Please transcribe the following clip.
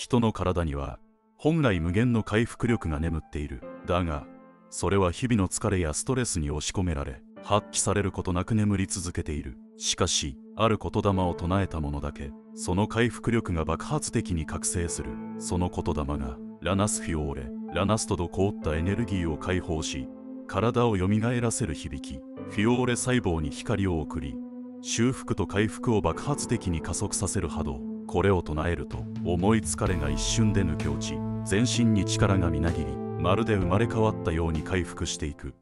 人の体には本来無限の回復力が眠っている。だがそれは日々の疲れやストレスに押し込められ、発揮されることなく眠り続けている。しかしある言霊を唱えた者だけ、その回復力が爆発的に覚醒する。その言霊がラナスフィオーレ。ラナスと凍ったエネルギーを解放し、体をよみがえらせる響き。フィオーレ細胞に光を送り、修復と回復を爆発的に加速させる波動。これを唱えると、重い疲れが一瞬で抜け落ち、全身に力がみなぎり、まるで生まれ変わったように回復していく。